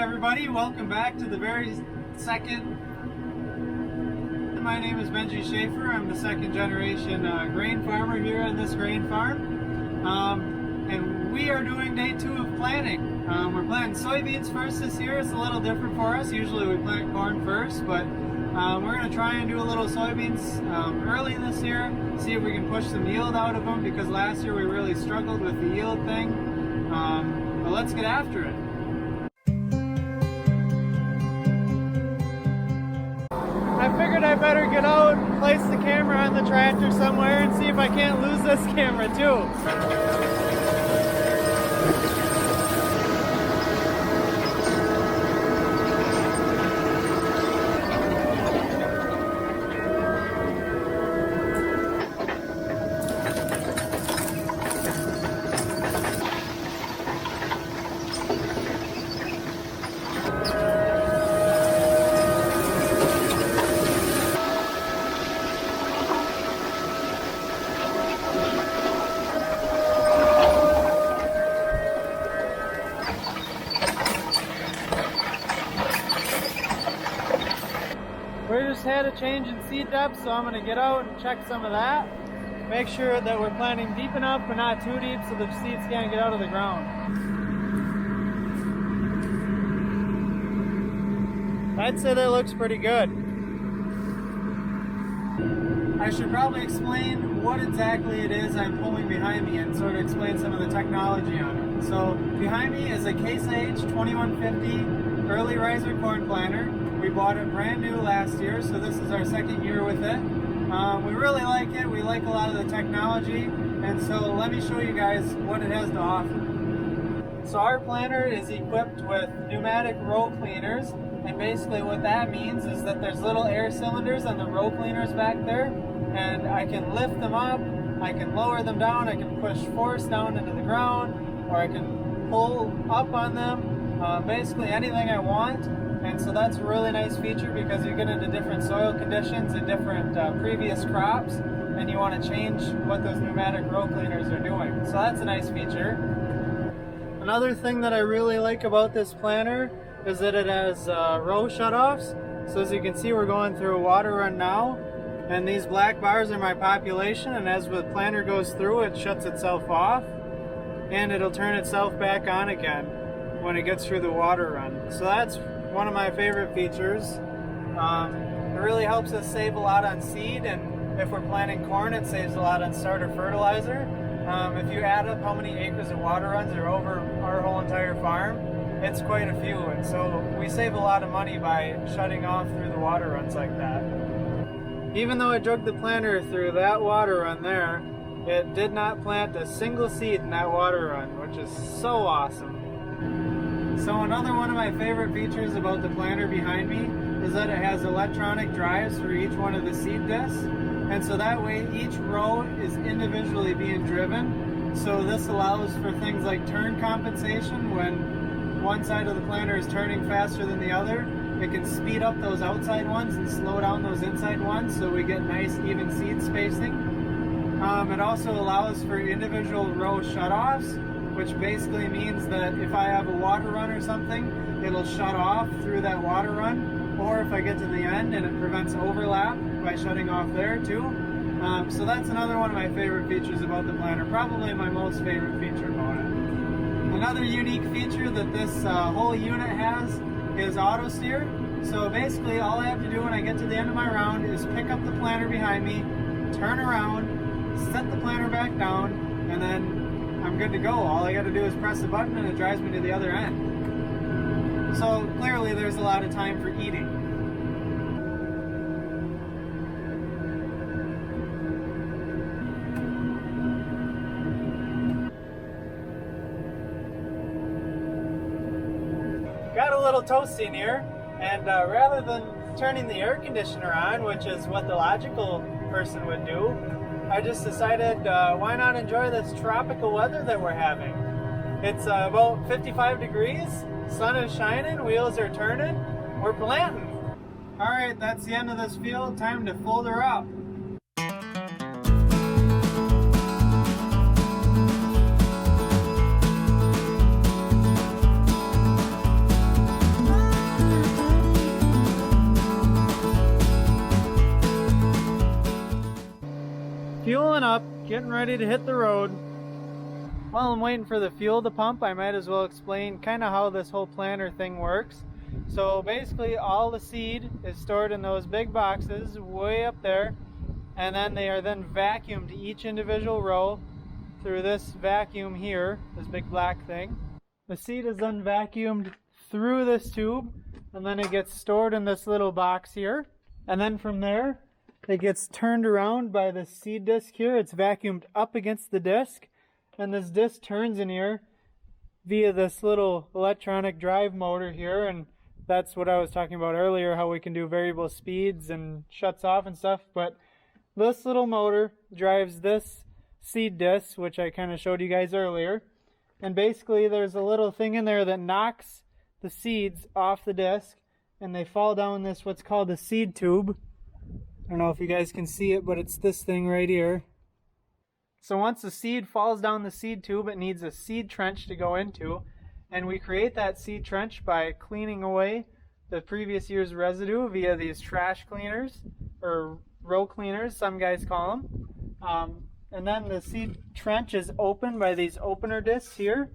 everybody, welcome back to the very second. My name is Benji Schaefer. I'm the second generation grain farmer here on this grain farm. And we are doing day 2 of planting. We're planting soybeans first this year. It's a little different for us. Usually we plant corn first, but we're going to try and do a little soybeans early this year, see if we can push some yield out of them, because last year we really struggled with the yield thing. But let's get after it. I figured I better get out and place the camera on the tractor somewhere and see if I can't lose this camera too. We just had a change in seed depth, so I'm going to get out and check some of that. Make sure that we're planting deep enough but not too deep so the seeds can't get out of the ground. I'd say that looks pretty good. I should probably explain what exactly it is I'm pulling behind me and sort of explain some of the technology on it. So behind me is a Case Age 2150 early riser corn planter. We bought it brand new last year, so this is our second year with it. We really like it. We like a lot of the technology, and so let me show you guys what it has to offer. So our planter is equipped with pneumatic row cleaners, and basically what that means is that there's little air cylinders on the row cleaners back there, and I can lift them up, I can lower them down, I can push force down into the ground, or I can pull up on them, basically anything I want. And so that's a really nice feature because you get into different soil conditions and different previous crops, and you want to change what those pneumatic row cleaners are doing. So that's a nice feature. Another thing that I really like about this planter is that it has row shutoffs. So as you can see, we're going through a water run now, and these black bars are my population, and as the planter goes through, it shuts itself off, and it'll turn itself back on again when it gets through the water run. So that's one of my favorite features. It really helps us save a lot on seed, and if we're planting corn, it saves a lot on starter fertilizer. If you add up how many acres of water runs are over our whole entire farm, it's quite a few, and so we save a lot of money by shutting off through the water runs like that. Even though I drug the planter through that water run there, it did not plant a single seed in that water run, which is so awesome. So another one of my favorite features about the planter behind me is that it has electronic drives for each one of the seed discs, and so that way each row is individually being driven. So this allows for things like turn compensation. When one side of the planter is turning faster than the other, it can speed up those outside ones and slow down those inside ones, so we get nice even seed spacing. It also allows for individual row shutoffs, which basically means that if I have a water run or something, it'll shut off through that water run, or if I get to the end and it prevents overlap by shutting off there too. So that's another one of my favorite features about the planter, probably my most favorite feature about it. Another unique feature that this whole unit has is auto steer. So basically all I have to do when I get to the end of my round is pick up the planter behind me, turn around, set the planter back down, and then I'm good to go. All I got to do is press the button and it drives me to the other end. So clearly there's a lot of time for eating. Got a little toasty in here, and rather than turning the air conditioner on, which is what the logical person would do, I just decided why not enjoy this tropical weather that we're having. It's about 55 degrees, sun is shining, wheels are turning, we're planting. Alright, that's the end of this field, time to fold her up. getting ready to hit the road. While I'm waiting for the fuel to pump, I might as well explain kind of how this whole planter thing works. So basically all the seed is stored in those big boxes way up there, and then they are then vacuumed to each individual row through this vacuum here, this big black thing. The seed is then vacuumed through this tube, and then it gets stored in this little box here. And then from there, it gets turned around by the seed disc here. It's vacuumed up against the disc, and this disc turns in here via this little electronic drive motor here, and that's what I was talking about earlier, how we can do variable speeds and shuts off and stuff. But this little motor drives this seed disc, which I kind of showed you guys earlier. And basically there's a little thing in there that knocks the seeds off the disc, and they fall down this what's called a seed tube. I don't know if you guys can see it, but it's this thing right here. So once the seed falls down the seed tube, it needs a seed trench to go into. And we create that seed trench by cleaning away the previous year's residue via these trash cleaners, or row cleaners, some guys call them. And then the seed trench is opened by these opener discs here,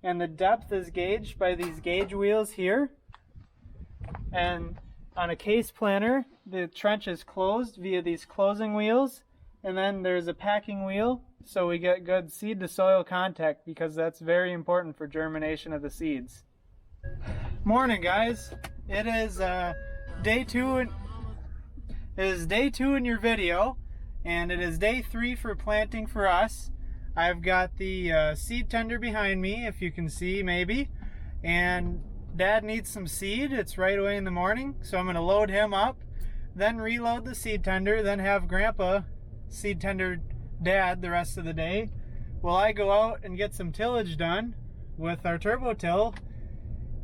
and the depth is gauged by these gauge wheels here. And on a case planter, the trench is closed via these closing wheels, and then there's a packing wheel, so we get good seed to soil contact, because that's very important for germination of the seeds. Morning, guys. It is day two in your video, and it is day 3 for planting for us. I've got the seed tender behind me, if you can see maybe, and Dad needs some seed. It's right away in the morning, so I'm going to load him up, then reload the seed tender, then have Grandpa seed tender Dad the rest of the day, while I go out and get some tillage done with our turbo till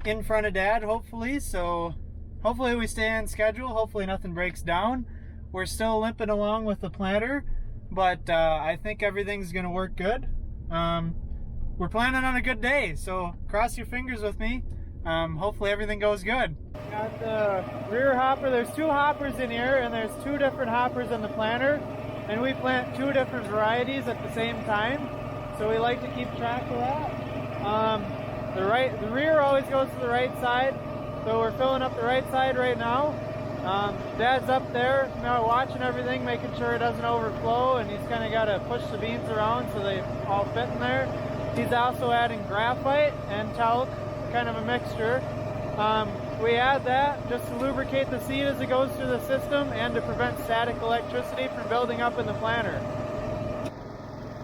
in front of Dad, hopefully. So hopefully we stay on schedule, hopefully nothing breaks down. We're still limping along with the planter, but I think everything's gonna work good. We're planning on a good day, so cross your fingers with me. Hopefully everything goes good. Got the rear hopper. There's 2 hoppers in here, and there's 2 different hoppers in the planter, and we plant 2 different varieties at the same time, so we like to keep track of that. The rear always goes to the right side, so we're filling up the right side right now. Dad's up there now watching everything, making sure it doesn't overflow, and he's kind of got to push the beans around so they all fit in there. He's also adding graphite and talc, kind of a mixture. We add that just to lubricate the seed as it goes through the system, and to prevent static electricity from building up in the planter.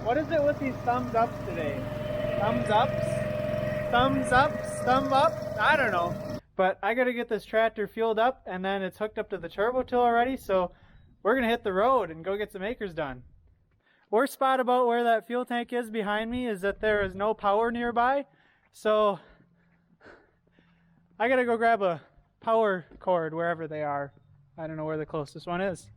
What is it with these thumbs ups today? Thumbs ups? Thumbs ups? Thumb up? I don't know. But I gotta get this tractor fueled up, and then it's hooked up to the turbo till already, so we're gonna hit the road and go get some acres done. Worst spot about where that fuel tank is behind me is that there is no power nearby, so I gotta go grab a power cord wherever they are. I don't know where the closest one is.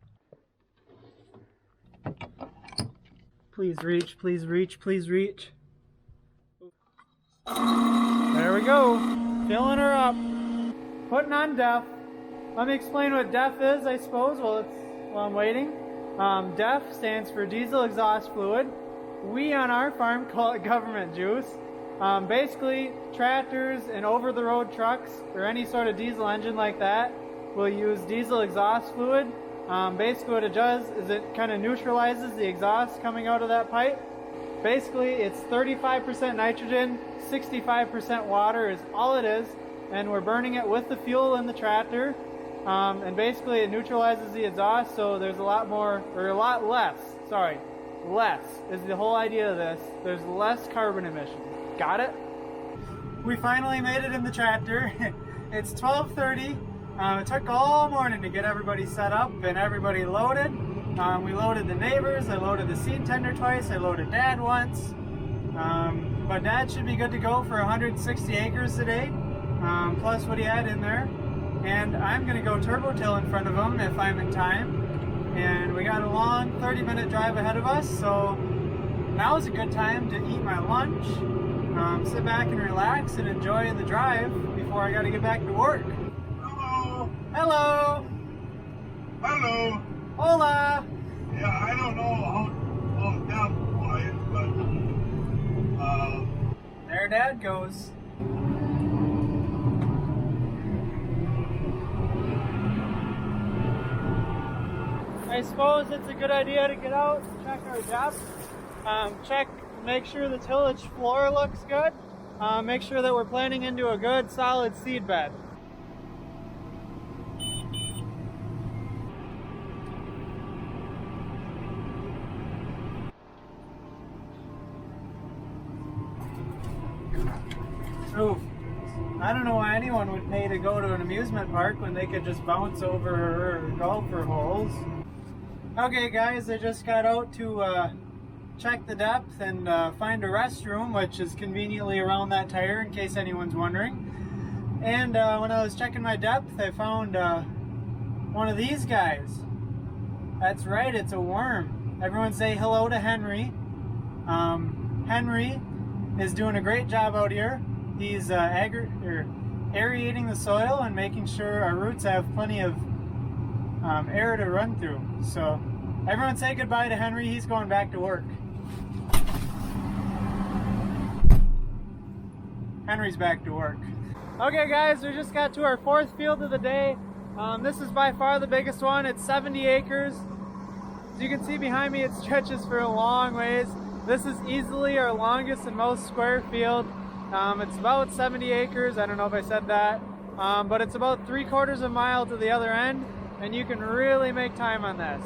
Please reach, please reach, please reach. There we go, filling her up. Putting on DEF. Let me explain what DEF is, I suppose, while I'm waiting. DEF stands for diesel exhaust fluid. We on our farm call it government juice. Basically, tractors and over-the-road trucks or any sort of diesel engine like that will use diesel exhaust fluid. Basically what it does is it kind of neutralizes the exhaust coming out of that pipe. Basically, it's 35% nitrogen, 65% water is all it is. And we're burning it with the fuel in the tractor, and basically it neutralizes the exhaust, so there's a lot less is the whole idea of this. There's less carbon emissions. Got it? We finally made it in the tractor. It's 12:30. It took all morning to get everybody set up and everybody loaded. We loaded the neighbors, I loaded the seed tender twice, I loaded Dad once. But Dad should be good to go for 160 acres today. Plus what he had in there, and I'm going to go turbo till in front of him if I'm in time, and we got a long 30-minute drive ahead of us, so now is a good time to eat my lunch, sit back and relax and enjoy the drive before I got to get back to work. Hello. Hello. Hello. Hola. Yeah, I don't know how slowing down quiet, but there Dad goes. I suppose it's a good idea to get out and check our depth. Make sure the tillage floor looks good. Make sure that we're planting into a good solid seed bed. Oof. I don't know why anyone would pay to go to an amusement park when they could just bounce over golfer holes. Okay guys, I just got out to check the depth and find a restroom, which is conveniently around that tire in case anyone's wondering. And when I was checking my depth, I found one of these guys. That's right, it's a worm. Everyone say hello to Henry. Henry is doing a great job out here. He's aerating the soil and making sure our roots have plenty of air to run through. So everyone say goodbye to Henry, he's going back to work. Henry's back to work. Okay guys, we just got to our fourth field of the day. This is by far the biggest one. It's 70 acres. As you can see behind me, it stretches for a long ways. This is easily our longest and most square field. It's about 70 acres, I don't know if I said that, but it's about 3/4 of a mile to the other end, and you can really make time on this.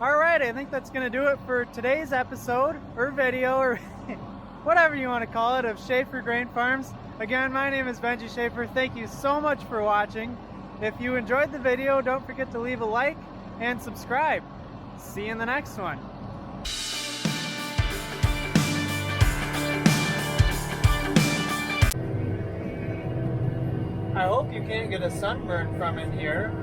Alright, I think that's going to do it for today's episode, or video, or whatever you want to call it, of Schaefer Grain Farms. Again, my name is Benji Schaefer. Thank you so much for watching. If you enjoyed the video, don't forget to leave a like and subscribe. See you in the next one. I hope you can't get a sunburn from in here.